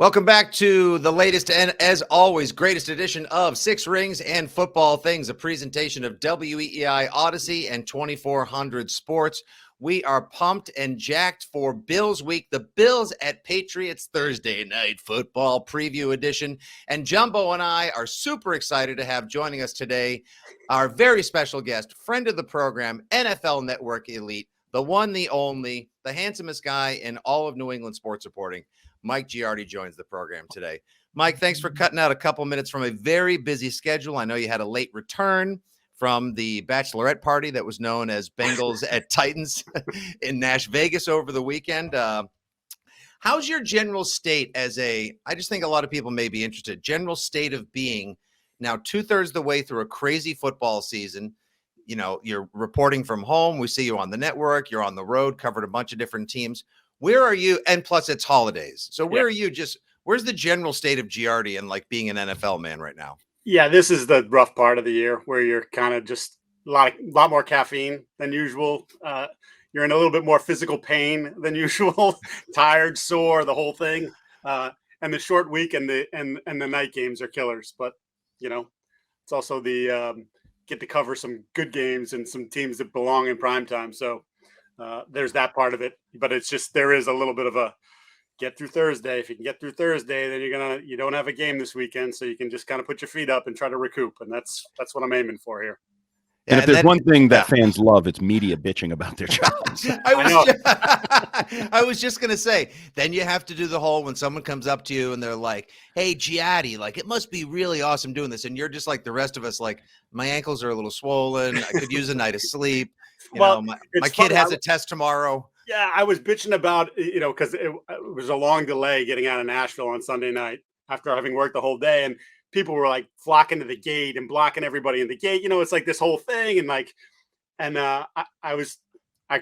Welcome back to the latest and, as always, greatest edition of Six Rings and Football Things, a presentation of WEEI Odyssey and 2400 Sports. We are pumped and jacked for Bills Week, the Bills at Patriots Thursday Night Football Preview Edition. And Jumbo and I are super excited to have joining us today our very special guest, friend of the program, NFL Network elite, the one, the only, the handsomest guy in all of New England sports reporting. Mike Giardi joins the program today. Mike, thanks for cutting out a couple minutes from a very busy schedule. I know you had a late return from the bachelorette party that was known as Bengals at Titans in Nash Vegas over the weekend. How's your general state I just think a lot of people may be interested, general state of being now 2/3 of the way through a crazy football season. You know, you're reporting from home. We see you on the network. You're on the road, covered a bunch of different teams. Where are you? And plus it's holidays. So where are you where's the general state of Giardi and like being an NFL man right now? Yeah, this is the rough part of the year where you're kind of just a lot more caffeine than usual. You're in a little bit more physical pain than usual, tired, sore, the whole thing. And the short week and the night games are killers. But you know, it's also the get to cover some good games and some teams that belong in prime time. So there's that part of it, but it's just there is a little bit of a get through Thursday. If you can get through Thursday, then you don't have a game this weekend, so you can just kind of put your feet up and try to recoup, and that's what I'm aiming for here. And if there's one thing that fans love, it's media bitching about their jobs. I was just going to say, then you have to do the whole when someone comes up to you and they're like, hey, Giardi, like, it must be really awesome doing this. And you're just like the rest of us, like, my ankles are a little swollen. I could use a night of sleep. My kid has a test tomorrow. Yeah, I was bitching about, because it was a long delay getting out of Nashville on Sunday night after having worked the whole day. And people were like flocking to the gate and blocking everybody in the gate. It's like this whole thing. And I was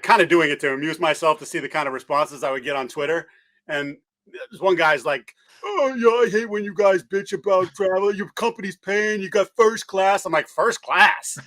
kind of doing it to amuse myself to see the kind of responses I would get on Twitter. And there's one guy's like, oh, yeah, I hate when you guys bitch about travel. Your company's paying. You got first class. I'm like, first class?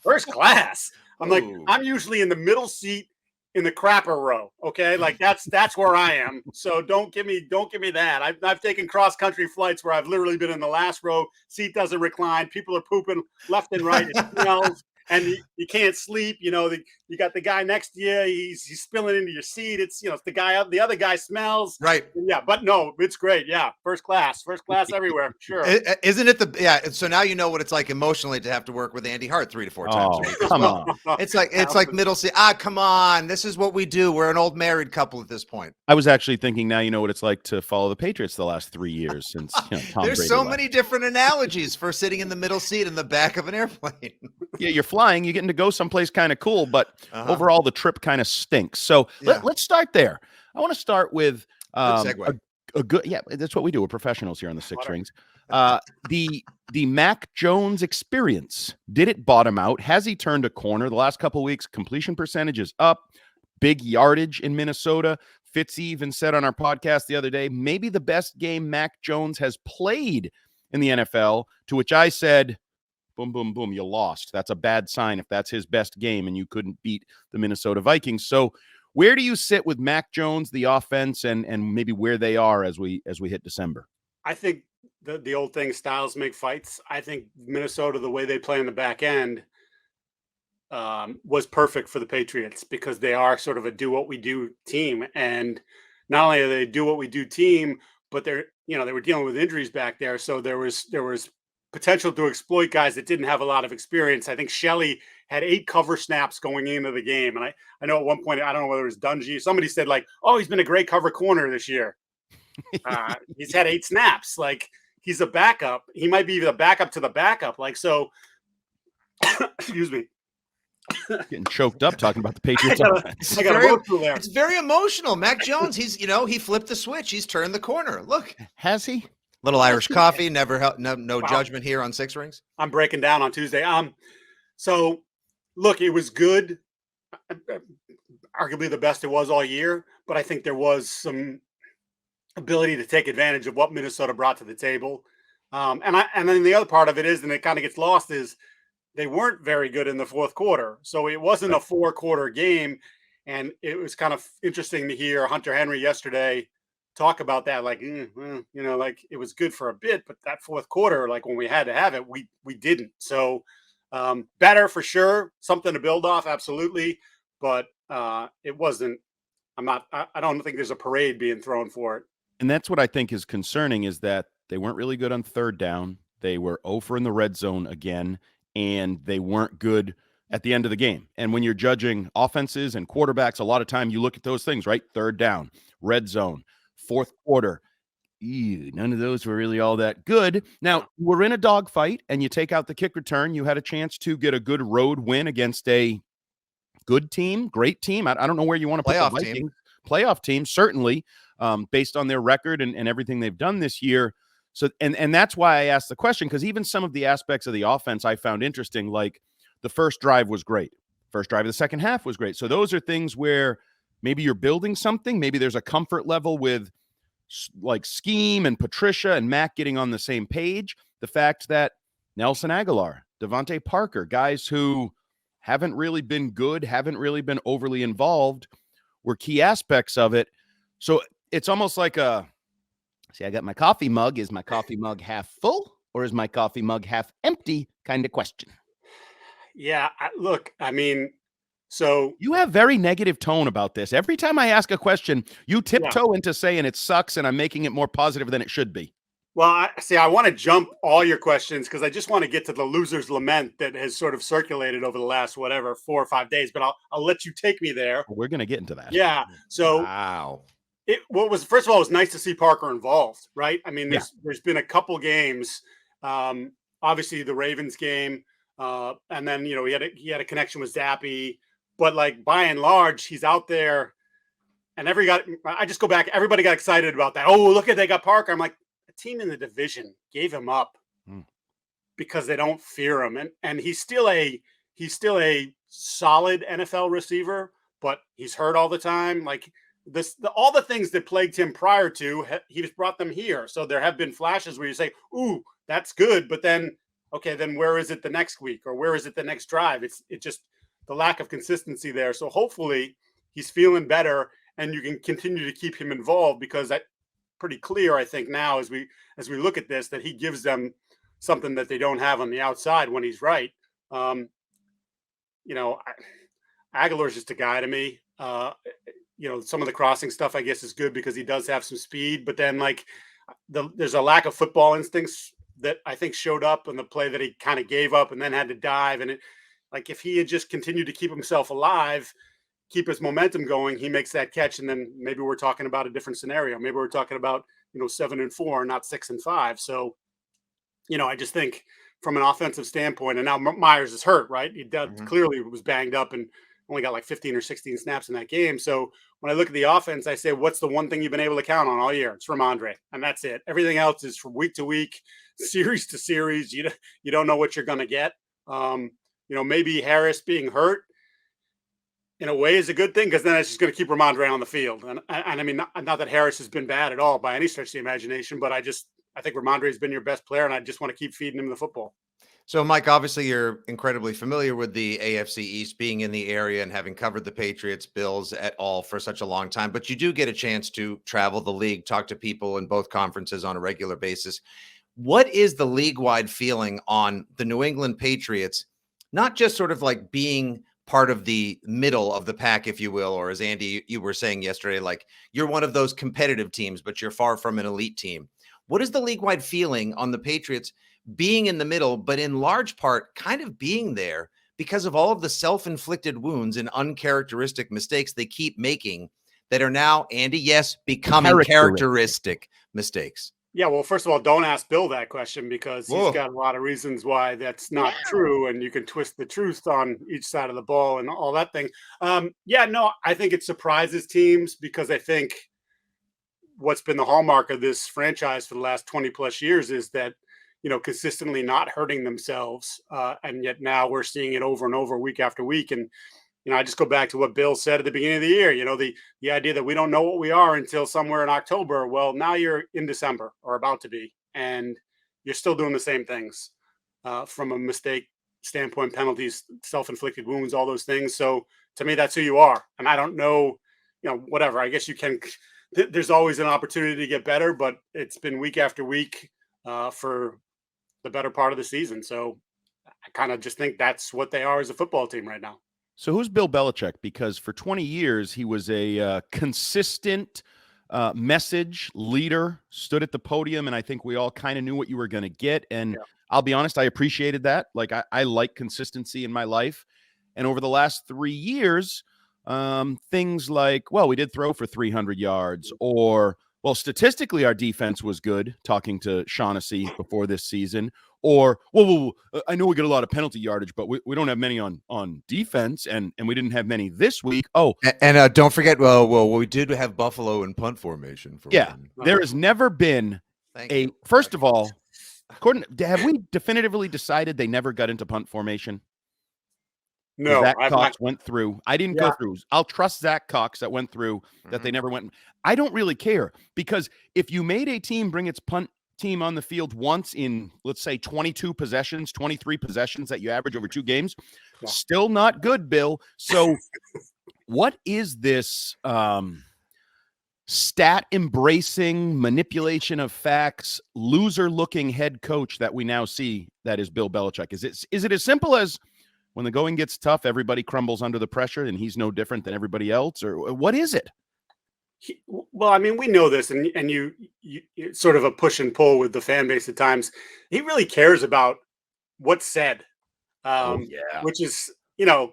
First class? I'm like, I'm usually in the middle seat in the crapper row. Okay. Like that's where I am. So don't give me that. I've taken cross country flights where I've literally been in the last row. Seat doesn't recline. People are pooping left and right. It smells and you can't sleep. You got the guy next to you. He's spilling into your seat. It's, it's the guy up. The other guy smells. Right. Yeah. But no, it's great. Yeah. First class everywhere. Sure. Isn't it so now you know what it's like emotionally to have to work with Andy Hart 3 to 4 times a week. Come on. It's like middle seat. Come on. This is what we do. We're an old married couple at this point. I was actually thinking now you know what it's like to follow the Patriots the last 3 years since Tom There's Brady so left. Many different analogies for sitting in the middle seat in the back of an airplane. Yeah, you're flying, you're getting to go someplace kind of cool, but overall the trip kind of stinks. So let's start there. I want to start with a good, that's what we do. We're professionals here on the Six Rings. The Mac Jones experience, did it bottom out? Has he turned a corner? The last couple of weeks, completion percentage is up, big yardage in Minnesota. Fitzy even said on our podcast the other day, maybe the best game Mac Jones has played in the NFL, to which I said, boom, boom, boom, you lost. That's a bad sign if that's his best game and you couldn't beat the Minnesota Vikings. So where do you sit with Mac Jones, the offense, and maybe where they are as we hit December? I think the old thing, styles make fights. I think Minnesota, the way they play in the back end, was perfect for the Patriots because they are sort of a do-what-we-do team. And not only are they a do-what-we-do team, but they were dealing with injuries back there. So there was potential to exploit guys that didn't have a lot of experience. I think Shelley had 8 cover snaps going into the game. And I know at one point, I don't know whether it was Dungy, somebody said like, oh, he's been a great cover corner this year. He's had 8 snaps. Like he's a backup. He might be the backup to the backup. Like, so, excuse me. Getting choked up talking about the Patriots. It's very emotional. Mac Jones, he flipped the switch. He's turned the corner. Look. Has he? Little Irish coffee, never help. No judgment here on Six Rings. I'm breaking down on Tuesday. So look, it was good. Arguably the best it was all year, but I think there was some ability to take advantage of what Minnesota brought to the table. And then the other part of it is, and it kind of gets lost, is they weren't very good in the fourth quarter. So it wasn't a 4-quarter game. And it was kind of interesting to hear Hunter Henry yesterday talk about that like, like it was good for a bit, but that fourth quarter, like when we had to have it, we didn't. So better for sure, something to build off, absolutely. But it wasn't. I don't think there's a parade being thrown for it. And that's what I think is concerning, is that they weren't really good on third down. They were 0 for in the red zone again, and they weren't good at the end of the game. And when you're judging offenses and quarterbacks, a lot of time you look at those things, right? Third down, red zone, fourth quarter. Ew, none of those were really all that good. Now, we're in a dogfight, and you take out the kick return. You had a chance to get a good road win against a good team, great team. I don't know where you want to put the Vikings. Team. Playoff team, certainly, based on their record and everything they've done this year. So, and that's why I asked the question, because even some of the aspects of the offense I found interesting, like the first drive was great. First drive of the second half was great. So those are things where maybe you're building something. Maybe there's a comfort level with like scheme and Patricia and Mac getting on the same page. The fact that Nelson Aguilar, Devontae Parker, guys who haven't really been good, haven't really been overly involved, were key aspects of it. So it's almost like I got my coffee mug. Is my coffee mug half full or is my coffee mug half empty kind of question? Yeah, look, so you have very negative tone about this. Every time I ask a question, you tiptoe into saying it sucks and I'm making it more positive than it should be. Well, I want to jump all your questions because I just want to get to the loser's lament that has sort of circulated over the last, 4 or 5 days, but I'll let you take me there. We're going to get into that. Yeah. So wow. First of all, it was nice to see Parker involved, right? I mean, there's been a couple games, obviously the Ravens game, and then, he had a connection with Zappy, but like by and large, he's out there and I just go back. Everybody got excited about that. Oh, look they got Parker. I'm like, team in the division gave him up because they don't fear him, and he's still a solid NFL receiver, but he's hurt all the time. Like all the things that plagued him prior to, he just brought them here. So there have been flashes where you say, "Ooh, that's good," but then then where is it the next week or where is it the next drive? It's just the lack of consistency there. So hopefully he's feeling better, and you can continue to keep him involved because that. Pretty clear, I think, now as we look at this, that he gives them something that they don't have on the outside when he's right. Aguilar's just a guy to me. Some of the crossing stuff, I guess, is good because he does have some speed, but then there's a lack of football instincts that I think showed up in the play that he kind of gave up and then had to dive. And if he had just continued to keep himself alive, keep his momentum going, he makes that catch, and then maybe we're talking about a different scenario. Maybe we're talking about 7-4, not 6-5. So, I just think from an offensive standpoint, and now Myers is hurt, right? He clearly was banged up and only got like 15 or 16 snaps in that game. So when I look at the offense, I say, what's the one thing you've been able to count on all year? It's Ramondre, and that's it. Everything else is from week to week, series to series. You don't know what you're going to get. Maybe Harris being hurt in a way is a good thing because then it's just going to keep Ramondre on the field. And I mean, not that Harris has been bad at all by any stretch of the imagination, but I think Ramondre has been your best player, and I just want to keep feeding him the football. So, Mike, obviously you're incredibly familiar with the AFC East, being in the area and having covered the Patriots, Bills et al. For such a long time, but you do get a chance to travel the league, talk to people in both conferences on a regular basis. What is the league-wide feeling on the New England Patriots, not just sort of like being part of the middle of the pack, if you will, or as Andy, you were saying yesterday, like you're one of those competitive teams, but you're far from an elite team. What is the league-wide feeling on the Patriots being in the middle, but in large part kind of being there because of all of the self-inflicted wounds and uncharacteristic mistakes they keep making that are now, Andy, yes, becoming characteristic mistakes? Yeah, well, first of all, don't ask Bill that question because he's got a lot of reasons why that's not true, and you can twist the truth on each side of the ball and all that thing. I think it surprises teams because I think what's been the hallmark of this franchise for the last 20 plus years is that, consistently not hurting themselves, and yet now we're seeing it over and over week after week. And I just go back to what Bill said at the beginning of the year, the idea that we don't know what we are until somewhere in October. Well, now you're in December or about to be, and you're still doing the same things from a mistake standpoint, penalties, self-inflicted wounds, all those things. So to me, that's who you are. And I don't know, whatever. I guess you can there's always an opportunity to get better, but it's been week after week for the better part of the season. So I kind of just think that's what they are as a football team right now. So who's Bill Belichick? Because for 20 years, he was a consistent message leader, stood at the podium, and I think we all kind of knew what you were going to get. And I'll be honest, I appreciated that. Like, I like consistency in my life. And over the last 3 years, things like, well, we did throw for 300 yards, or, well, statistically, our defense was good, talking to Shaughnessy before this season. Or, well, I know we get a lot of penalty yardage, but we don't have many on defense, and we didn't have many this week. Oh, and don't forget, well, we did have Buffalo in punt formation. There has never been first of all, have we definitively decided they never got into punt formation? No, Zach Cox went through. I didn't go through. I'll trust Zach Cox that went through, that they never went. I don't really care, because if you made a team bring its punt team on the field once in, let's say, 22 possessions, 23 possessions that you average over 2 games, still not good, Bill. So what is this stat embracing manipulation of facts, loser looking head coach that we now see that is Bill Belichick? Is it as simple as, when the going gets tough, everybody crumbles under the pressure and he's no different than everybody else? Or what is it? Well, I mean, we know this, and you sort of a push and pull with the fan base at times. He really cares about what's said, which is,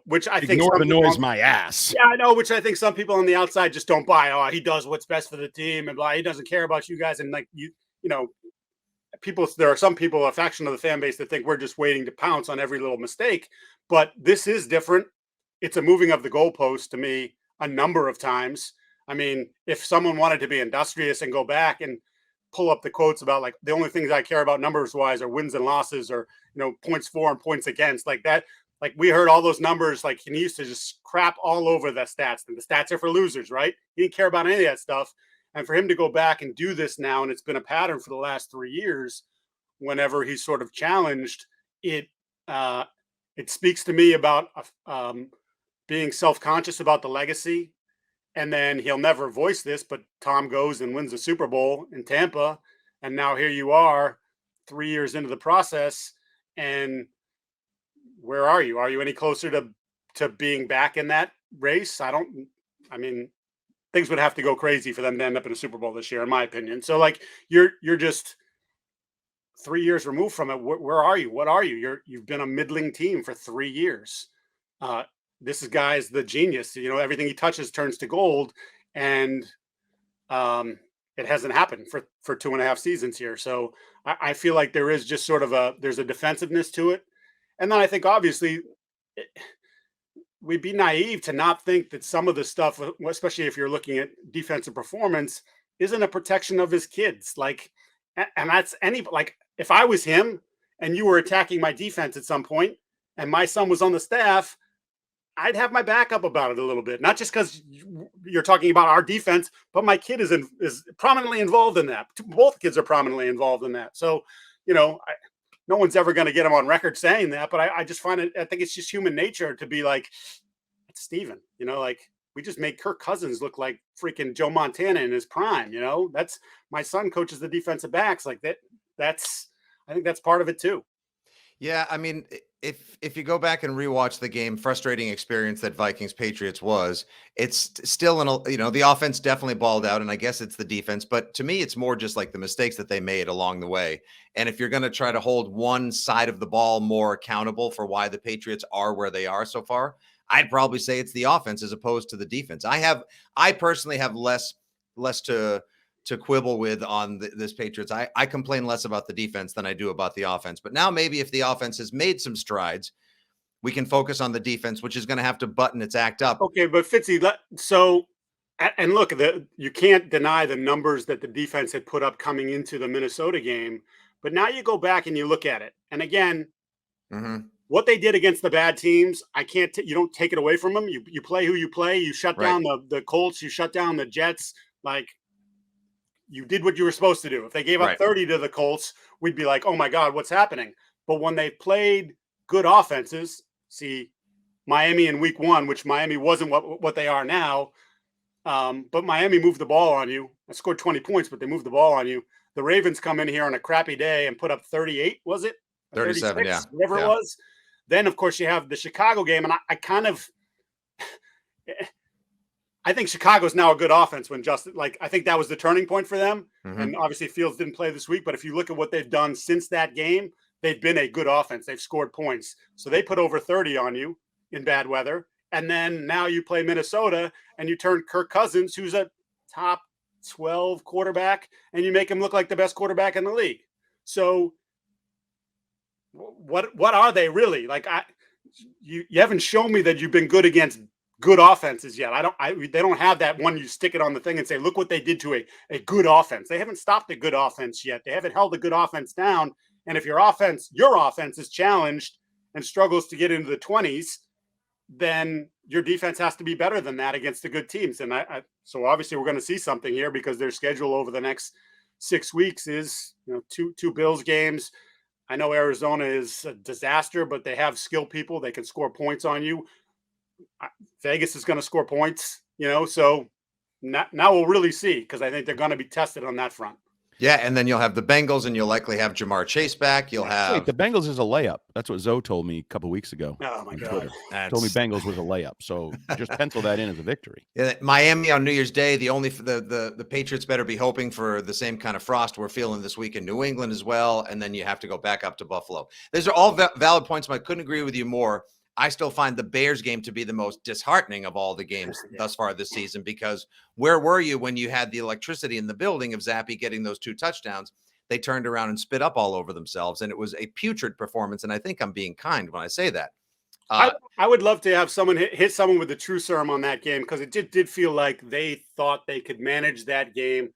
which I think ignore the noise, my ass. Yeah, I know, which I think some people on the outside just don't buy. Oh, he does what's best for the team, and blah, he doesn't care about you guys. And like there are some people, a faction of the fan base, that think we're just waiting to pounce on every little mistake. But this is different. It's a moving of the goalpost to me a number of times. I mean, if someone wanted to be industrious and go back and pull up the quotes about, like, the only things I care about numbers wise are wins and losses, or, points for and points against, like that. Like, we heard all those numbers, like, he used to just crap all over the stats, and the stats are for losers, right? He didn't care about any of that stuff. And for him to go back and do this now, and it's been a pattern for the last 3 years, whenever he's sort of challenged, it speaks to me about being self-conscious about the legacy. And then he'll never voice this, but Tom goes and wins the Super Bowl in Tampa. And now here you are 3 years into the process. And where are you? Are you any closer to being back in that race? I mean, things would have to go crazy for them to end up in a Super Bowl this year, in my opinion. So, like, you're just 3 years removed from it. Where are you? What are you? You've been a middling team for 3 years. This guy's the genius. Everything he touches turns to gold, and it hasn't happened for 2.5 seasons here. So I feel like there is just sort of there's a defensiveness to it. And then I think, obviously, we'd be naive to not think that some of the stuff, especially if you're looking at defensive performance, isn't a protection of his kids. Like, and that's like, if I was him and you were attacking my defense at some point and my son was on the staff, I'd have my back up about it a little bit. Not just because you're talking about our defense, but my kid is prominently involved in that. Both kids are prominently involved in that. So, no one's ever going to get him on record saying that, but I just find it, I think it's just human nature to be like, it's Steven, like, we just made Kirk Cousins look like freaking Joe Montana in his prime. That's, my son coaches the defensive backs like that. I think that's part of it too. Yeah, I mean, if you go back and rewatch the game, frustrating experience that Vikings Patriots was, it's still the offense definitely balled out, and I guess it's the defense, but to me, it's more just like the mistakes that they made along the way. And if you're going to try to hold one side of the ball more accountable for why the Patriots are where they are so far, I'd probably say it's the offense as opposed to the defense. I personally have less to quibble with on this Patriots. I complain less about the defense than I do about the offense. But now maybe if the offense has made some strides, we can focus on the defense, which is going to have to button its act up. Okay, but Fitzy, and look, you can't deny the numbers that the defense had put up coming into the Minnesota game. But now you go back and you look at it. And again, what they did against the bad teams, you don't take it away from them. You play who you play. You shut down the Colts. You shut down the Jets. Like, you did what you were supposed to do. If they gave up 30 to the Colts, we'd be like, oh my God, what's happening? But when they played good offenses, see Miami in week 1, which Miami wasn't what they are now, But Miami moved the ball on you. I scored 20 points, but they moved the ball on you. The Ravens come in here on a crappy day and put up 38, was it? 37, yeah. Whatever it was. Then, of course, you have the Chicago game, and I think Chicago's now a good offense when I think that was the turning point for them. Mm-hmm. And obviously Fields didn't play this week, but if you look at what they've done since that game, they've been a good offense. They've scored points. So they put over 30 on you in bad weather. And then now you play Minnesota and you turn Kirk Cousins, who's a top 12 quarterback, and you make him look like the best quarterback in the league. So what are they really? Like, you haven't shown me that you've been good against good offenses yet. They don't have that one you stick it on the thing and say, look what they did to a good offense. They haven't stopped a good offense yet. They haven't held a good offense down. And if your offense is challenged and struggles to get into the 20s, then your defense has to be better than that against the good teams. And so obviously we're going to see something here because their schedule over the next 6 weeks is, two Bills games. I know Arizona is a disaster, but they have skilled people. They can score points on you. Vegas is going to score points, so now we'll really see, because I think they're going to be tested on that front. Yeah, and then you'll have the Bengals, and you'll likely have Jamar Chase back. You'll have... Wait, the Bengals is a layup. That's what Zoe told me a couple weeks ago. Oh, my God. Told me Bengals was a layup, so just pencil that in as a victory. Yeah, Miami on New Year's Day, the Patriots better be hoping for the same kind of frost we're feeling this week in New England as well, and then you have to go back up to Buffalo. These are all valid points, but I couldn't agree with you more. I still find the Bears game to be the most disheartening of all the games thus far this season, because where were you when you had the electricity in the building of Zappe getting those 2 touchdowns? They turned around and spit up all over themselves, and it was a putrid performance, and I think I'm being kind when I say that. I would love to have someone hit someone with a true serum on that game, because it did feel like they thought they could manage that game.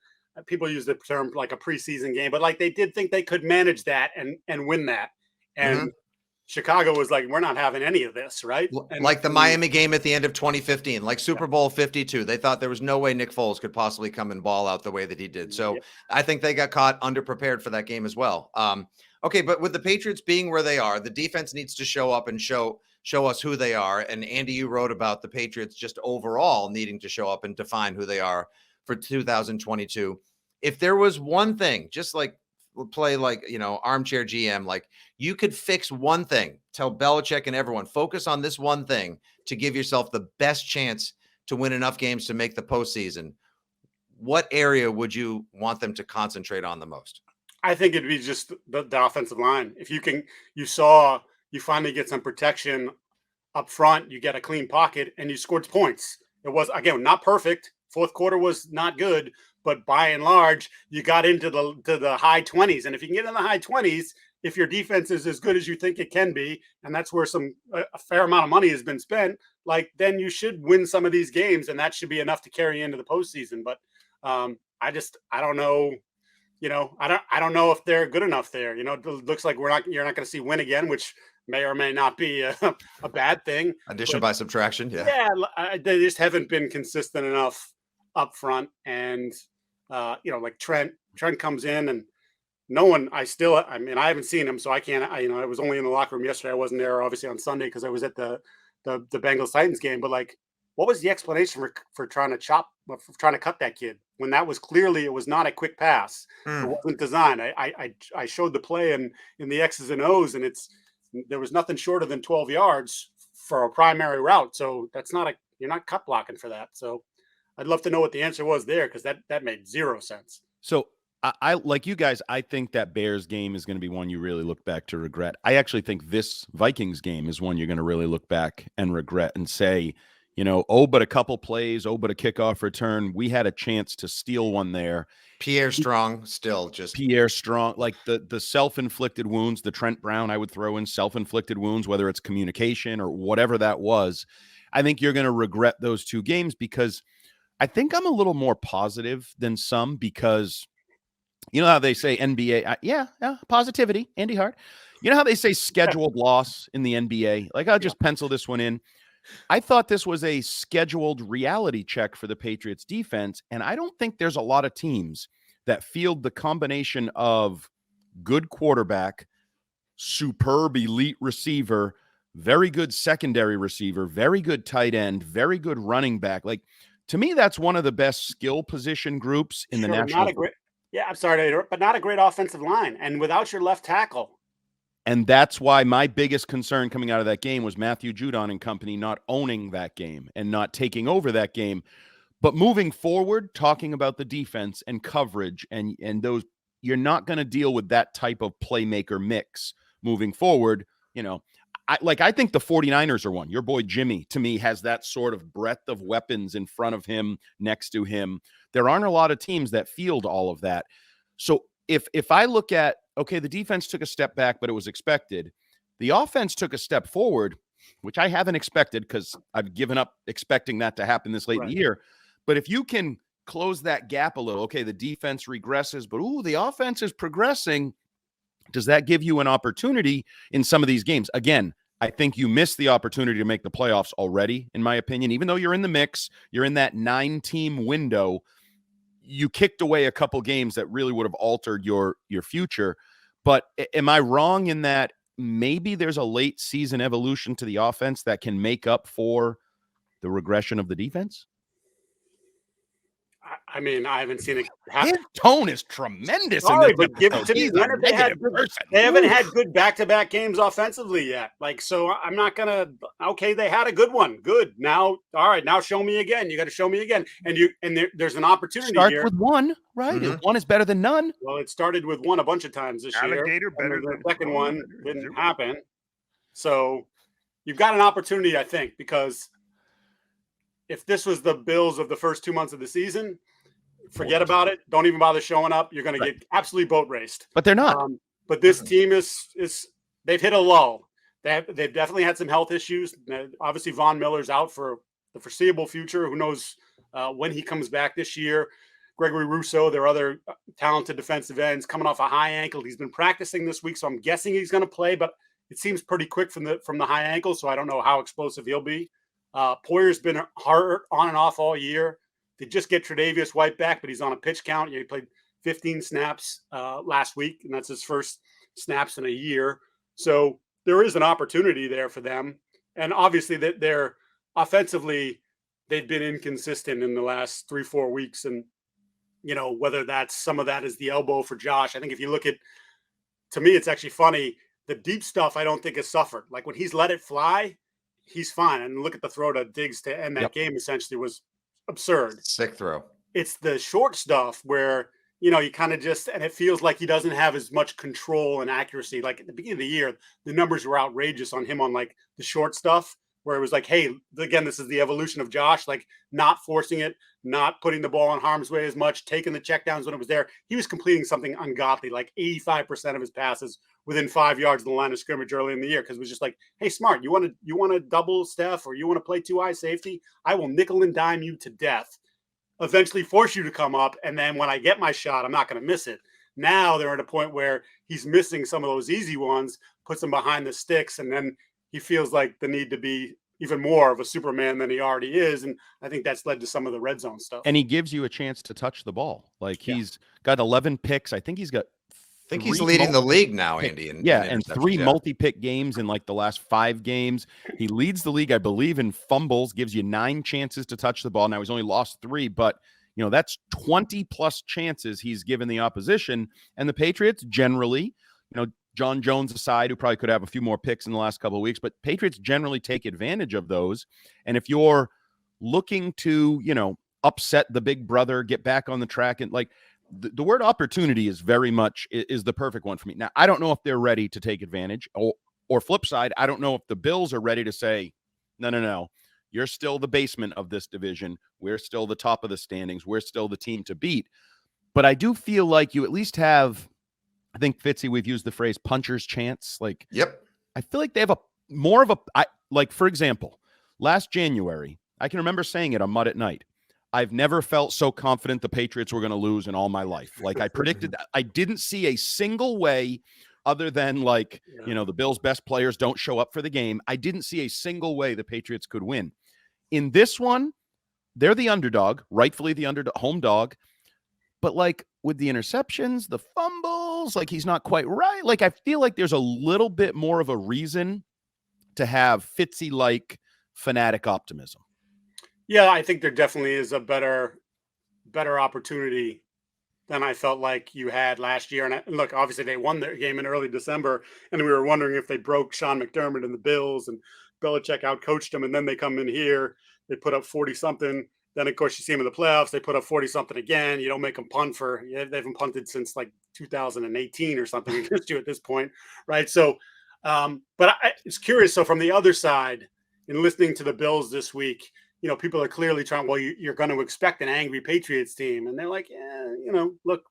People use the term like a preseason game, but like they did think they could manage that and win that. And Chicago was like, we're not having any of this, right? Like the Miami game at the end of 2015, like Super Bowl 52. They thought there was no way Nick Foles could possibly come and ball out the way that he did. So I think they got caught underprepared for that game as well. Okay, but with the Patriots being where they are, the defense needs to show up and show us who they are. And Andy, you wrote about the Patriots just overall needing to show up and define who they are for 2022. If there was one thing, just like play like, armchair GM, like you could fix one thing, tell Belichick and everyone, focus on this one thing to give yourself the best chance to win enough games to make the postseason. What area would you want them to concentrate on the most? I think it'd be just the offensive line. If you finally get some protection up front, you get a clean pocket and you scored points. It was, again, not perfect. Fourth quarter was not good, but by and large, you got into the high 20s. And if you can get in the high 20s, if your defense is as good as you think it can be, and that's where a fair amount of money has been spent, then you should win some of these games, and that should be enough to carry you into the postseason. But I don't know. I don't know if they're good enough there. It looks like you're not going to see win again, which may or may not be a bad thing. Addition by subtraction. Yeah. Yeah. They just haven't been consistent enough up front. And, like Trent comes in and no one, I haven't seen him, so I can't, I was only in the locker room yesterday. I wasn't there obviously on Sunday because I was at the Bengals Titans game, but what was the explanation for trying to cut that kid when that was clearly, it was not a quick pass. It wasn't designed. I showed the play in the X's and O's, and there was nothing shorter than 12 yards for a primary route. So you're not cut blocking for that. So I'd love to know what the answer was there, because that made zero sense. So I like you guys, I think that Bears game is going to be one you really look back to regret. I actually think this Vikings game is one you're going to really look back and regret and say, but a couple plays, but a kickoff return. We had a chance to steal one there. Pierre Strong, like the self-inflicted wounds, the Trent Brown, I would throw in self-inflicted wounds, whether it's communication or whatever that was. I think you're going to regret those 2 games, because I think I'm a little more positive than some, because you know how they say NBA, positivity, Andy Hart. You know how they say scheduled loss in the NBA? I'll just pencil this one in. I thought this was a scheduled reality check for the Patriots defense, and I don't think there's a lot of teams that field the combination of good quarterback, superb elite receiver, very good secondary receiver, very good tight end, very good running back. To me, that's one of the best skill position groups in the national. I'm sorry to interrupt, but not a great offensive line. And without your left tackle. And that's why my biggest concern coming out of that game was Matthew Judon and company not owning that game and not taking over that game. But moving forward, talking about the defense and coverage and those, you're not going to deal with that type of playmaker mix moving forward. You know, I think the 49ers are one. Your boy Jimmy, to me, has that sort of breadth of weapons in front of him, next to him. There aren't a lot of teams that field all of that. So if I look at, okay, the defense took a step back, but it was expected. The offense took a step forward, which I haven't expected because I've given up expecting that to happen this late in the year. But if you can close that gap a little, okay, the defense regresses, but the offense is progressing. Does that give you an opportunity in some of these games? Again, I think you missed the opportunity to make the playoffs already, in my opinion. Even though you're in the mix, you're in that 9-team window, you kicked away a couple games that really would have altered your future. But am I wrong in that maybe there's a late season evolution to the offense that can make up for the regression of the defense? I mean, I haven't seen it happen. His tone is tremendous. Sorry, but give it to me. They haven't had good back-to-back games offensively yet. So I'm not going to – okay, they had a good one. Good. Now, all right, now show me again. You got to show me again. And there's an opportunity Start here. with one, right? Mm-hmm. One is better than none. Well, it started with one a bunch of times this year. Better the second one didn't happen. So you've got an opportunity, I think, because if this was the Bills of the first 2 months of the season – forget about it. Don't even bother showing up. You're going to get absolutely boat raced. But they're not. But this team is they've hit a lull. They've definitely had some health issues. Obviously, Von Miller's out for the foreseeable future. Who knows when he comes back this year? Gregory Rousseau, their other talented defensive ends, coming off a high ankle. He's been practicing this week, so I'm guessing he's going to play. But it seems pretty quick from the high ankle, so I don't know how explosive he'll be. Poyer's been hurt on and off all year. They just get Tre'Davious White back, but he's on a pitch count. He played 15 snaps last week, and that's his first snaps in a year. So there is an opportunity there for them. And obviously that they're offensively, they've been inconsistent in the last 3-4 weeks. And, whether that's some of that is the elbow for Josh. I think if you look at, to me, it's actually funny. The deep stuff, I don't think has suffered. Like when he's let it fly, he's fine. And look at the throw to Diggs to end that game essentially was absurd. Sick throw. It's the short stuff where, you kind of just, and it feels like he doesn't have as much control and accuracy. Like at the beginning of the year, the numbers were outrageous on him on like the short stuff where it was like, hey, again, this is the evolution of Josh, like not forcing it, not putting the ball in harm's way as much, taking the checkdowns when it was there. He was completing something ungodly, like 85% of his passes within 5 yards of the line of scrimmage early in the year. Cause it was just like, hey, Smart, you want to double Steph or you want to play 2-eye safety? I will nickel and dime you to death, eventually force you to come up. And then when I get my shot, I'm not going to miss it. Now they're at a point where he's missing some of those easy ones, puts them behind the sticks. And then he feels like the need to be even more of a Superman than he already is. And I think that's led to some of the red zone stuff. And he gives you a chance to touch the ball. Like he's got 11 picks. I think he's got he's leading the league now, Andy. And 3 multi-pick games in like the last 5 games. He leads the league, I believe, in fumbles, gives you 9 chances to touch the ball. Now he's only lost 3, but that's 20 plus chances he's given the opposition. And the Patriots generally, John Jones aside, who probably could have a few more picks in the last couple of weeks, but Patriots generally take advantage of those. And if you're looking to, upset the big brother, get back on the track, and like the word opportunity is very much is the perfect one for me. Now, I don't know if they're ready to take advantage or flip side. I don't know if the Bills are ready to say, no. You're still the basement of this division. We're still the top of the standings. We're still the team to beat. But I do feel like you at least have, I think, Fitzy, we've used the phrase puncher's chance. Like, yep. I feel like they have for example, last January, I can remember saying it on Mud at Night. I've never felt so confident the Patriots were going to lose in all my life. Like I predicted that. I didn't see a single way other than the Bills' best players don't show up for the game. I didn't see a single way the Patriots could win. In this one, they're the underdog, rightfully the home dog. But with the interceptions, the fumbles, he's not quite right. I feel like there's a little bit more of a reason to have Fitzy-like fanatic optimism. Yeah, I think there definitely is a better opportunity than I felt like you had last year. And look, obviously they won their game in early December, and we were wondering if they broke Sean McDermott and the Bills, and Belichick outcoached them, and then they come in here, they put up 40 something. Then of course you see them in the playoffs, they put up 40 something again. You don't make them punt for, they haven't punted since like 2018 or something against you at this point, right? So, but it's curious. So from the other side, in listening to the Bills this week, people are clearly trying, well, you're going to expect an angry Patriots team. And they're like, yeah, look,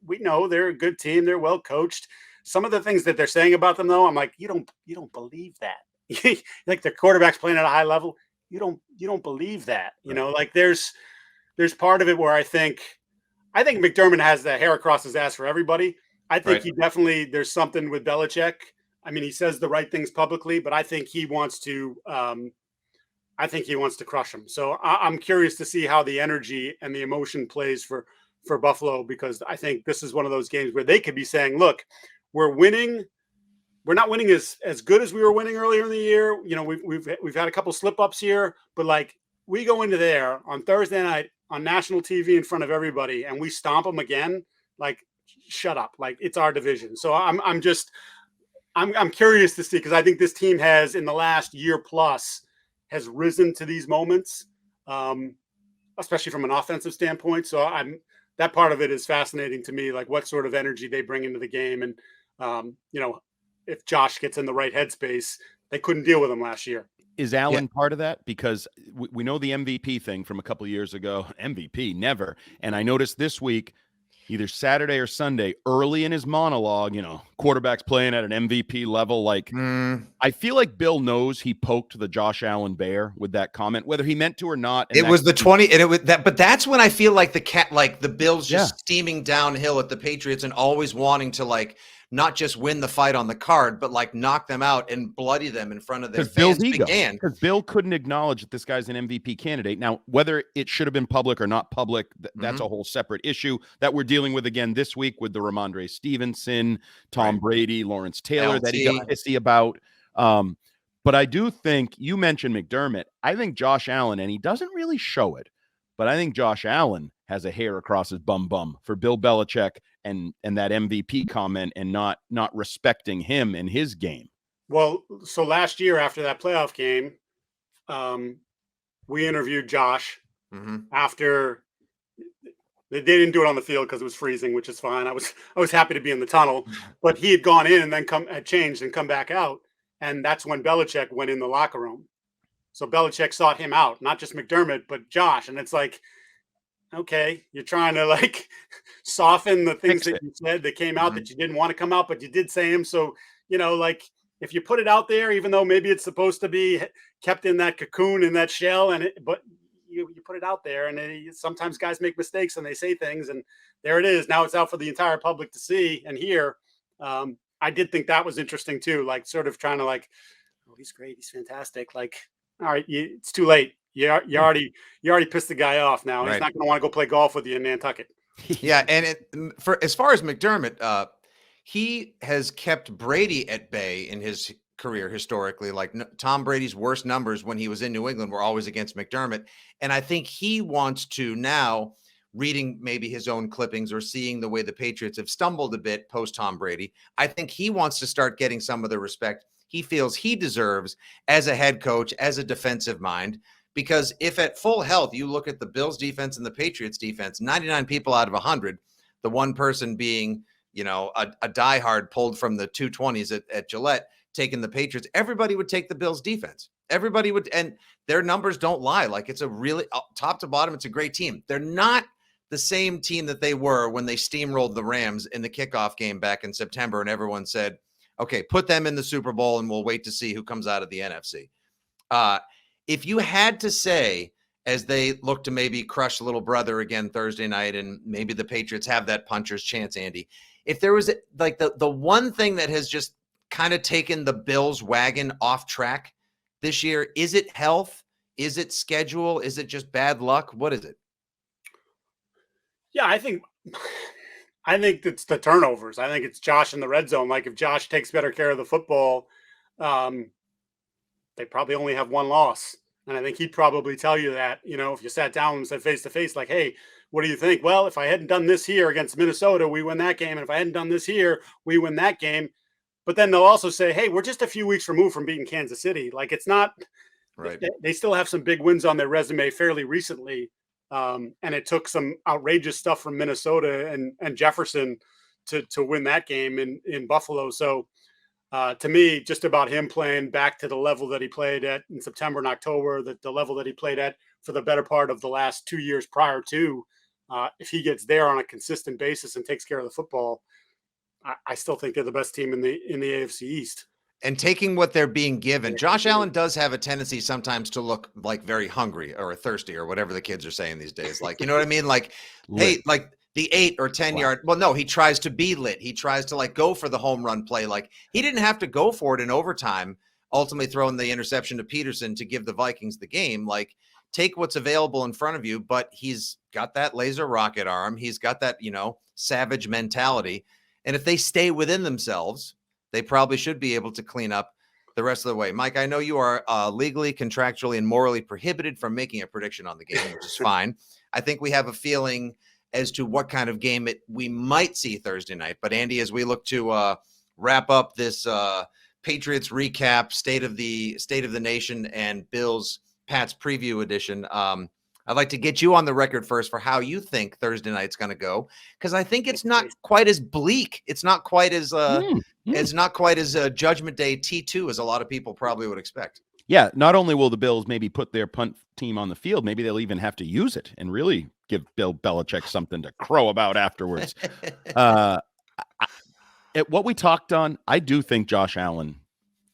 we know they're a good team. They're well coached. Some of the things that they're saying about them, though, I'm like, you don't believe that. Like the quarterback's playing at a high level. You don't believe that. Like there's part of it where I think McDermott has the hair across his ass for everybody. I think he definitely, there's something with Belichick. I mean, he says the right things publicly, but I think he wants to crush him. So I'm curious to see how the energy and the emotion plays for Buffalo, because I think this is one of those games where they could be saying, look, we're winning. We're not winning as good as we were winning earlier in the year. We've had a couple slip ups here, but like we go into there on Thursday night on national TV in front of everybody and we stomp them again, like shut up. Like it's our division. So I'm curious to see, because I think this team has in the last year plus has risen to these moments, especially from an offensive standpoint. So that part of it is fascinating to me, like what sort of energy they bring into the game. And, if Josh gets in the right headspace, they couldn't deal with him last year. Is Allen part of that? Because we know the MVP thing from a couple of years ago. MVP, never. And I noticed this week, either Saturday or Sunday, early in his monologue, quarterback's playing at an MVP level. Like, I feel like Bill knows he poked the Josh Allen bear with that comment, whether he meant to or not. It was the 20, and it was that. But that's when I feel like the Bills just steaming downhill at the Patriots and always wanting to not just win the fight on the card, but knock them out and bloody them in front of their fans. Because Bill couldn't acknowledge that this guy's an MVP candidate. Now, whether it should have been public or not public, that's a whole separate issue that we're dealing with again this week with the Ramondre Stevenson, Tom Brady, Lawrence Taylor that he got pissy about. But I do think you mentioned McDermott. I think Josh Allen, and he doesn't really show it, but I think Josh Allen has a hair across his bum for Bill Belichick and that MVP comment and not respecting him and his game. Well, so last year after that playoff game, we interviewed Josh after they didn't do it on the field because it was freezing, which is fine. I was happy to be in the tunnel, but he had gone in and then had changed and come back out. And that's when Belichick went in the locker room. So Belichick sought him out, not just McDermott, but Josh. And it's like, okay, you're trying to soften the things that you said that came out that you didn't want to come out, but you did say them. So, if you put it out there, even though maybe it's supposed to be kept in that cocoon, in that shell, but you put it out there, and sometimes guys make mistakes and they say things, and there it is. Now it's out for the entire public to see and hear. I did think that was interesting too, sort of trying to oh, he's great, he's fantastic. All right, it's too late. You already pissed the guy off. Now he's not going to want to go play golf with you in Nantucket. Yeah, and for as far as McDermott, he has kept Brady at bay in his career historically. Tom Brady's worst numbers when he was in New England were always against McDermott, and I think he wants to now, reading maybe his own clippings or seeing the way the Patriots have stumbled a bit post Tom Brady, I think he wants to start getting some of the respect he feels he deserves as a head coach, as a defensive mind. Because if at full health, you look at the Bills defense and the Patriots defense, 99 people out of 100, the one person being, a diehard pulled from the 220s at Gillette, taking the Patriots, everybody would take the Bills defense. Everybody would, and their numbers don't lie. It's a really top to bottom, it's a great team. They're not the same team that they were when they steamrolled the Rams in the kickoff game back in September, and everyone said, okay, put them in the Super Bowl and we'll wait to see who comes out of the NFC. If you had to say, as they look to maybe crush little brother again Thursday night, and maybe the Patriots have that puncher's chance, Andy, if there was the one thing that has just kind of taken the Bills wagon off track this year, is it health? Is it schedule? Is it just bad luck? What is it? Yeah, I think it's the turnovers. I think it's Josh in the red zone. If Josh takes better care of the football, they probably only have one loss. And I think he'd probably tell you that, if you sat down and said face to face, like, hey, what do you think? Well, if I hadn't done this here against Minnesota, we win that game. And if I hadn't done this here, we win that game. But then they'll also say, hey, we're just a few weeks removed from beating Kansas City. Like, it's not right. They still have some big wins on their resume fairly recently. And it took some outrageous stuff from Minnesota and Jefferson to win that game in Buffalo. So to me, just about him playing back to the level that he played at in September and October, the level that he played at for the better part of the last 2 years prior to, if he gets there on a consistent basis and takes care of the football, I still think they're the best team in the AFC East. And taking what they're being given, Josh Allen does have a tendency sometimes to look like very hungry or thirsty or whatever the kids are saying these days. Like, you know what I mean? Like, hey, like the 8 or 10 yard. Well, no, he tries to be lit. He tries to like go for the home run play. Like he didn't have to go for it in overtime, ultimately throwing the interception to Peterson to give the Vikings the game. Like take what's available in front of you, but he's got that laser rocket arm. He's got that, savage mentality. And if they stay within themselves, they probably should be able to clean up the rest of the way. Mike, I know you are legally, contractually, and morally prohibited from making a prediction on the game, which is fine. I think we have a feeling as to what kind of game we might see Thursday night. But Andy, as we look to wrap up this Patriots recap, state of the nation, and Bills Pats preview edition, I'd like to get you on the record first for how you think Thursday night's going to go, because I think it's not quite as bleak. It's not quite as it's not quite as Judgment Day T2 as a lot of people probably would expect. Yeah, not only will the Bills maybe put their punt team on the field, maybe they'll even have to use it and really give Bill Belichick something to crow about afterwards. What we talked on, I do think Josh Allen,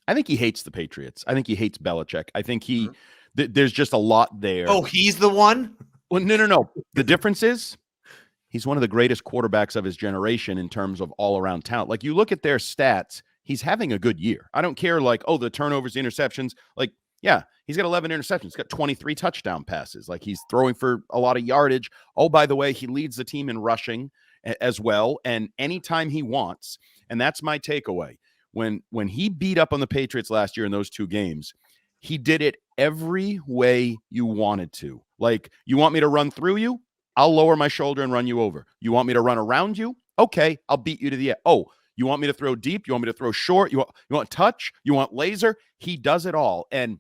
I think he hates the Patriots. I think he hates Belichick. I think there's just a lot there. Oh, he's the one? Well, no. The difference is he's one of the greatest quarterbacks of his generation in terms of all-around talent. Like, you look at their stats, he's having a good year. I don't care, like, the turnovers, the interceptions. Like, yeah, he's got 11 interceptions. He's got 23 touchdown passes. Like, he's throwing for a lot of yardage. Oh, by the way, he leads the team in rushing as well, and anytime he wants. And that's my takeaway. When he beat up on the Patriots last year in those 2 games, he did it every way you wanted to. Like, you want me to run through you? I'll lower my shoulder and run you over. You want me to run around you? Okay, I'll beat you to the end. Oh, you want me to throw deep? You want me to throw short? You want touch? You want laser? He does it all. And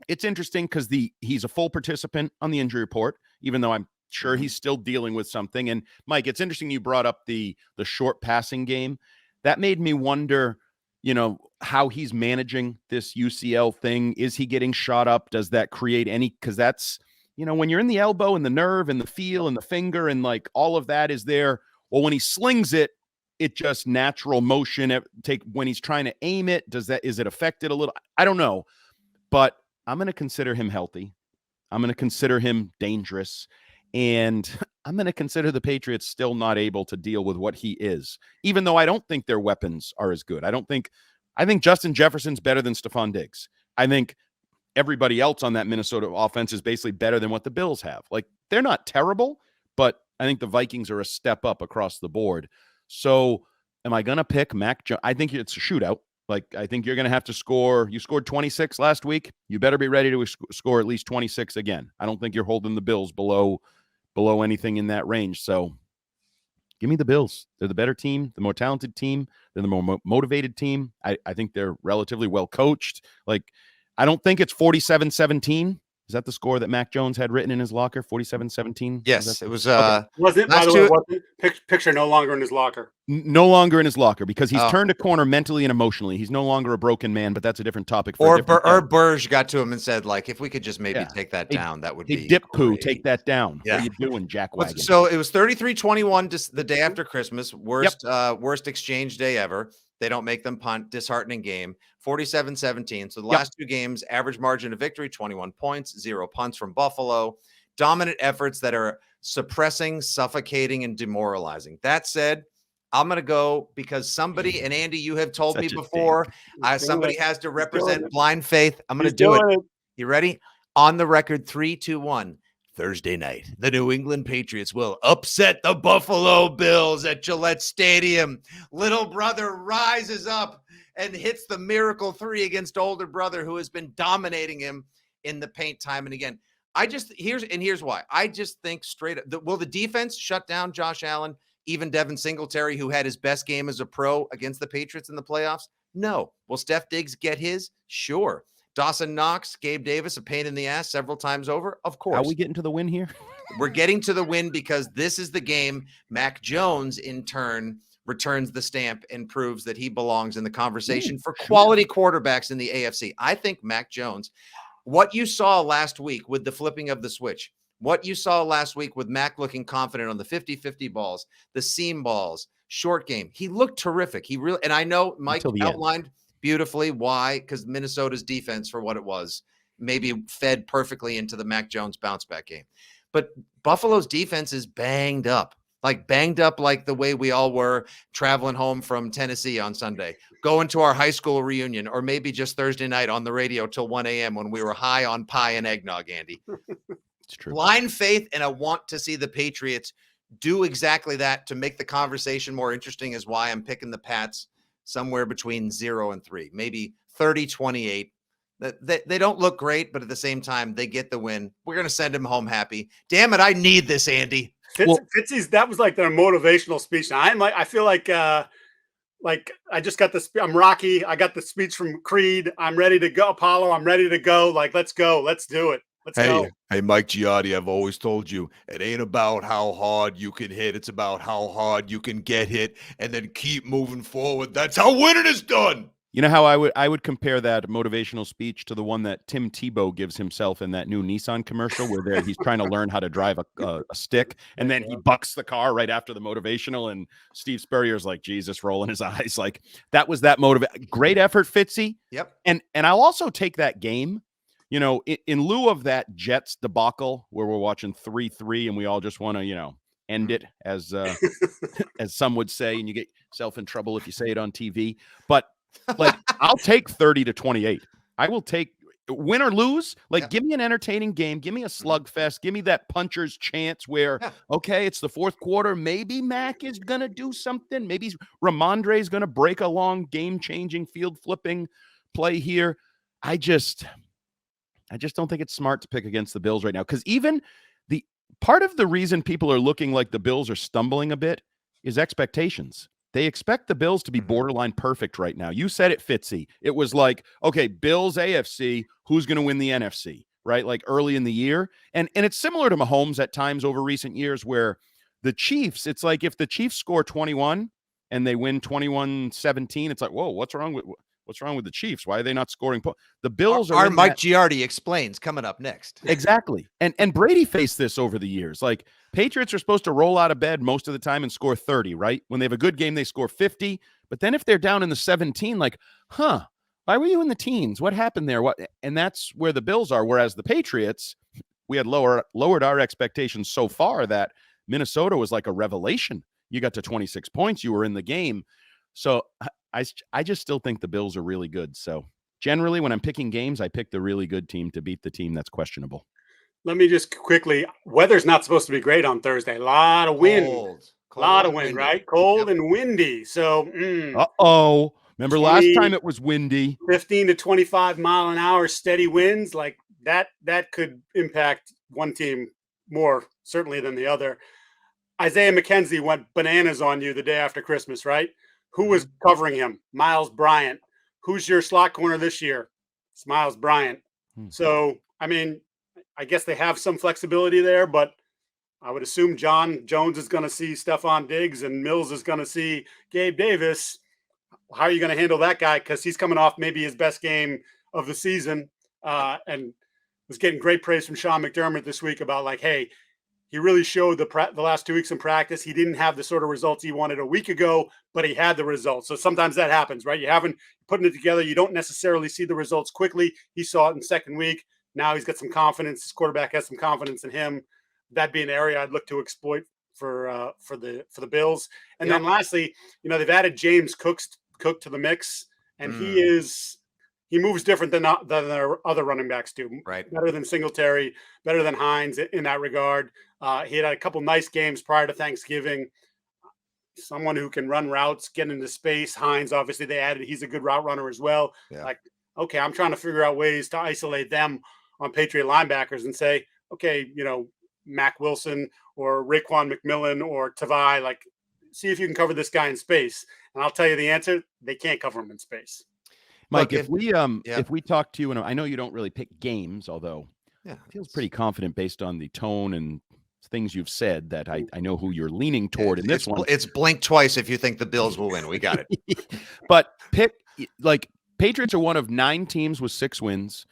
it's interesting because he's a full participant on the injury report, even though I'm sure he's still dealing with something. And Mike, it's interesting you brought up the short passing game. That made me wonder, how he's managing this UCL thing. Is he getting shot up? Does that create any, because that's, when you're in the elbow and the nerve and the feel and the finger and like all of that is there. Well, when he slings it, it just natural motion. When he's trying to aim it, is it affected a little? I don't know, but I'm going to consider him healthy. I'm going to consider him dangerous. And I'm going to consider the Patriots still not able to deal with what he is, even though I don't think their weapons are as good. I think Justin Jefferson's better than Stephon Diggs. I think everybody else on that Minnesota offense is basically better than what the Bills have. Like, they're not terrible, but I think the Vikings are a step up across the board. So am I going to pick Mac Jones? I think it's a shootout. Like, I think you're going to have to score. You scored 26 last week. You better be ready to score at least 26 again. I don't think you're holding the Bills below anything in that range. So give me the Bills. They're the better team, the more talented team. They're the more motivated team. I think they're relatively well coached. Like, I don't think it's 47-17. Is that the score that Mac Jones had written in his locker? 47-17? Yes, it was. Okay. Was it, by the way, picture no longer in his locker? No longer in his locker, because he's turned a corner mentally and emotionally. He's no longer a broken man, but that's a different topic. Or Burge got to him and said, like, if we could just maybe take that down, that would be Dip Poo, great. take that down. Yeah. What are you doing, Jackwagon? So it was 33-21 just the day after Christmas. Worst exchange day ever. They don't make them punt. Disheartening game. 47-17. So the last 2 games, average margin of victory, 21 points, 0 punts from Buffalo. Dominant efforts that are suppressing, suffocating, and demoralizing. That said, I'm going to go because somebody, and Andy, you have told me before, somebody has to represent blind faith. I'm going to do it. You ready? On the record, 3, 2, 1. Thursday night, the New England Patriots will upset the Buffalo Bills at Gillette Stadium. Little brother rises up and hits the miracle 3 against older brother, who has been dominating him. in the paint time and again. Here's why. I just think straight up, will the defense shut down Josh Allen, even Devin Singletary, who had his best game as a pro against the Patriots in the playoffs? No. Will Steph Diggs get his? Sure. Dawson Knox, Gabe Davis, a pain in the ass several times over? Of course. How are we getting to the win here? We're getting to the win because this is the game. Mac Jones, in turn, returns the stamp and proves that he belongs in the conversation for quality quarterbacks in the AFC. I think Mac Jones, what you saw last week with the flipping of the switch, what you saw last week with Mac looking confident on the 50-50 balls, the seam balls, short game, he looked terrific. He really, and I know Mike outlined beautifully why, because Minnesota's defense, for what it was, maybe fed perfectly into the Mac Jones bounce back game. But Buffalo's defense is banged up like the way we all were traveling home from Tennessee on Sunday, going to our high school reunion, or maybe just Thursday night on the radio till 1 a.m. when we were high on pie and eggnog, Andy. It's true. Blind faith, and I want to see the Patriots do exactly that to make the conversation more interesting is why I'm picking the Pats somewhere between 0 and 3, maybe 30-28. They don't look great, but at the same time, they get the win. We're going to send him home happy. Damn it, I need this, Andy. Fitzy's, that was like their motivational speech. Now I feel like I just got I'm Rocky. I got the speech from Creed. I'm ready to go. Apollo, I'm ready to go. Like, let's go. Let's do it. Let's go. Hey, Mike Giardi, I've always told you, it ain't about how hard you can hit. It's about how hard you can get hit and then keep moving forward. That's how winning is done. You know how I would compare that motivational speech to the one that Tim Tebow gives himself in that new Nissan commercial where he's trying to learn how to drive a stick, and then he bucks the car right after the motivational, and Steve Spurrier's like, Jesus, rolling his eyes. Like, that was that great effort, Fitzy. Yep. And I'll also take that game, you know, in lieu of that Jets debacle where we're watching 3-3 and we all just want to, you know, end it as some would say, and you get yourself in trouble if you say it on TV. But like, I'll take 30-28. I will take win or lose. Like, give me an entertaining game. Give me a slugfest. Give me that puncher's chance where, okay, it's the fourth quarter. Maybe Mac is going to do something. Maybe Ramondre is going to break a long game-changing, field-flipping play here. I just don't think it's smart to pick against the Bills right now, because even the part of the reason people are looking like the Bills are stumbling a bit is expectations. They expect the Bills to be borderline perfect right now. You said it, Fitzy. It was like, okay, Bills AFC, who's going to win the NFC, right? Like early in the year. And it's similar to Mahomes at times over recent years where the Chiefs, it's like if the Chiefs score 21 and they win 21-17, it's like, whoa, what's wrong with the Chiefs? Why are they not scoring? The Bills are Mike Giardi explains coming up next. Exactly. And Brady faced this over the years. Like, Patriots are supposed to roll out of bed most of the time and score 30, right? When they have a good game, they score 50. But then if they're down in the 17, like, why were you in the teens? What happened there? And that's where the Bills are. Whereas the Patriots, we had lowered our expectations so far that Minnesota was like a revelation. You got to 26 points. You were in the game. So I just still think the Bills are really good. So generally, when I'm picking games, I pick the really good team to beat the team that's questionable. Let me just quickly, weather's not supposed to be great on Thursday. A lot of wind. A lot of wind, right? Cold and windy. So, remember last time it was windy? 15 to 25 mile an hour steady winds. Like that could impact one team more certainly than the other. Isaiah McKenzie went bananas on you the day after Christmas, right? Who was covering him? Miles Bryant. Who's your slot corner this year? It's Miles Bryant. So, I mean, I guess they have some flexibility there, but I would assume John Jones is going to see Stephon Diggs and Mills is going to see Gabe Davis. How are you going to handle that guy? Because he's coming off maybe his best game of the season and was getting great praise from Sean McDermott this week about like, hey, he really showed the last 2 weeks in practice. He didn't have the sort of results he wanted a week ago, but he had the results. So sometimes that happens, right? You haven't putting it together. You don't necessarily see the results quickly. He saw it in the second week. Now he's got some confidence. His quarterback has some confidence in him. That'd be an area I'd look to exploit for the Bills. And then lastly, they've added James Cook to the mix, and he moves different than their other running backs do. Right. Better than Singletary, better than Hines in that regard. He had a couple nice games prior to Thanksgiving. Someone who can run routes, get into space. Hines, obviously, they added. He's a good route runner as well. Yeah. Like, okay, I'm trying to figure out ways to isolate them on Patriot linebackers and say, okay, Mac Wilson or Raekwon McMillan or Tavai, like, see if you can cover this guy in space. And I'll tell you the answer: they can't cover him in space. Mike, if we talk to you, and I know you don't really pick games, although it feels pretty confident based on the tone and things you've said that I know who you're leaning toward in this one. It's blink twice if you think the Bills will win. We got it. But Patriots are one of 9 teams with 6 wins.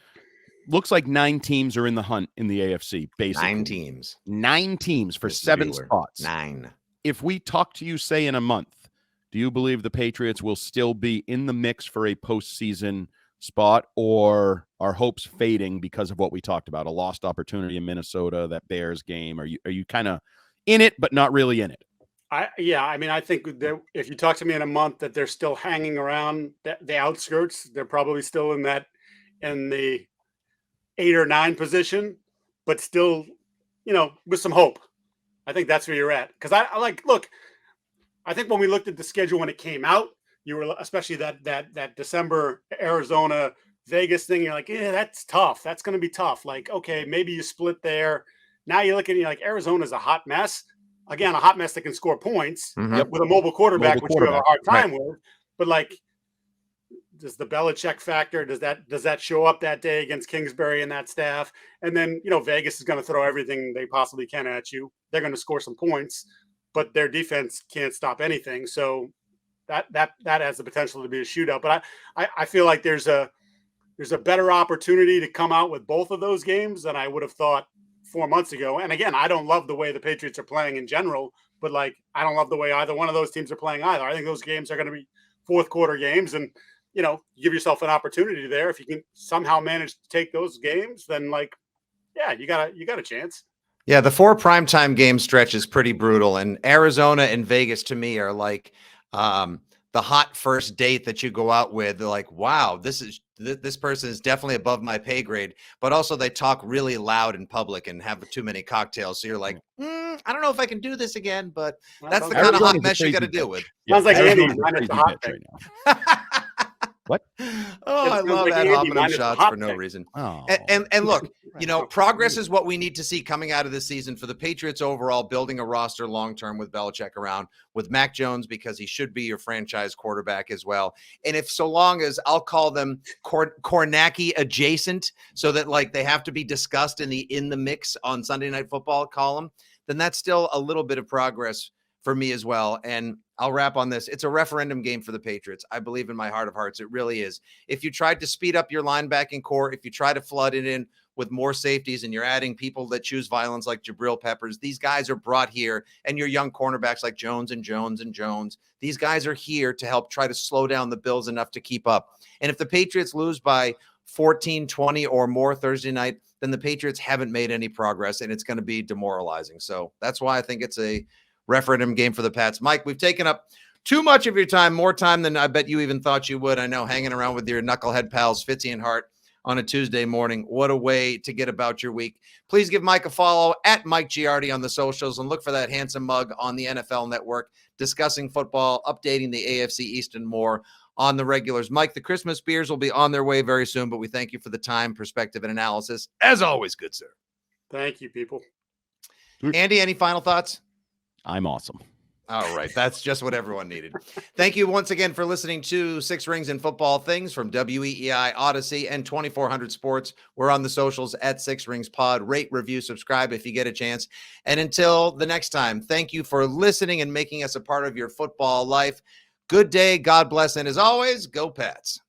Looks like 9 teams are in the hunt in the AFC, basically. 9 teams for 7 spots. 9. If we talk to you, say, in a month, do you believe the Patriots will still be in the mix for a postseason spot, or are hopes fading because of what we talked about, a lost opportunity in Minnesota, that Bears game? Are you kind of in it, but not really in it? I think if you talk to me in a month that they're still hanging around the outskirts, they're probably still in the 8 or 9 position, but still, with some hope. I think that's where you're at. Because I think when we looked at the schedule when it came out, you were, especially that December Arizona Vegas thing, you're like, yeah, that's tough. That's going to be tough. Like, okay, maybe you split there. Now you look at it, you're like, Arizona's a hot mess. Again, a hot mess that can score points with a mobile quarterback, which you have a hard time with. But does the Belichick factor, does that show up that day against Kingsbury and that staff? And then, Vegas is going to throw everything they possibly can at you. They're going to score some points, but their defense can't stop anything. So that has the potential to be a shootout. But I feel like there's a better opportunity to come out with both of those games than I would have thought 4 months ago. And again, I don't love the way the Patriots are playing in general, but I don't love the way either one of those teams are playing either. I think those games are going to be fourth quarter games, and give yourself an opportunity there. If you can somehow manage to take those games, then you got a chance. Yeah, the 4 primetime game stretch is pretty brutal, and Arizona and Vegas to me are like the hot first date that you go out with. They're like, wow, this person is definitely above my pay grade, but also they talk really loud in public and have too many cocktails. So you're like, I don't know if I can do this again, but that's the kind of hot mess you got to deal with. Sounds like Andy minus the hot right now. What? Oh, I love that hominum shots for no reason. Oh. And look, progress is what we need to see coming out of this season for the Patriots overall, building a roster long-term with Belichick around, with Mac Jones, because he should be your franchise quarterback as well. And if so long as I'll call them Kornacki adjacent, so that they have to be discussed in the mix on Sunday Night Football column, then that's still a little bit of progress for me as well. And I'll wrap on this. It's a referendum game for the Patriots. I believe in my heart of hearts. It really is. If you tried to speed up your linebacking core, if you try to flood it in with more safeties and you're adding people that choose violence like Jabril Peppers, these guys are brought here, and your young cornerbacks like Jones and Jones and Jones, these guys are here to help try to slow down the Bills enough to keep up. And if the Patriots lose by 14, 20 or more Thursday night, then the Patriots haven't made any progress, and it's going to be demoralizing. So that's why I think it's a referendum game for the Pats. Mike, we've taken up too much of your time, more time than I bet you even thought you would. I know, hanging around with your knucklehead pals, Fitzy and Hart, on a Tuesday morning. What a way to get about your week. Please give Mike a follow at Mike Giardi on the socials, and look for that handsome mug on the NFL Network, discussing football, updating the AFC East, and more on the regulars. Mike, the Christmas beers will be on their way very soon, but we thank you for the time, perspective, and analysis. As always, good sir. Thank you, people. Andy, any final thoughts? I'm awesome. All right. That's just what everyone needed. Thank you once again for listening to Six Rings and Football Things from WEEI, Odyssey, and 2400 Sports. We're on the socials at 6 Rings Pod. Rate, review, subscribe if you get a chance. And until the next time, thank you for listening and making us a part of your football life. Good day. God bless. And as always, go Pats.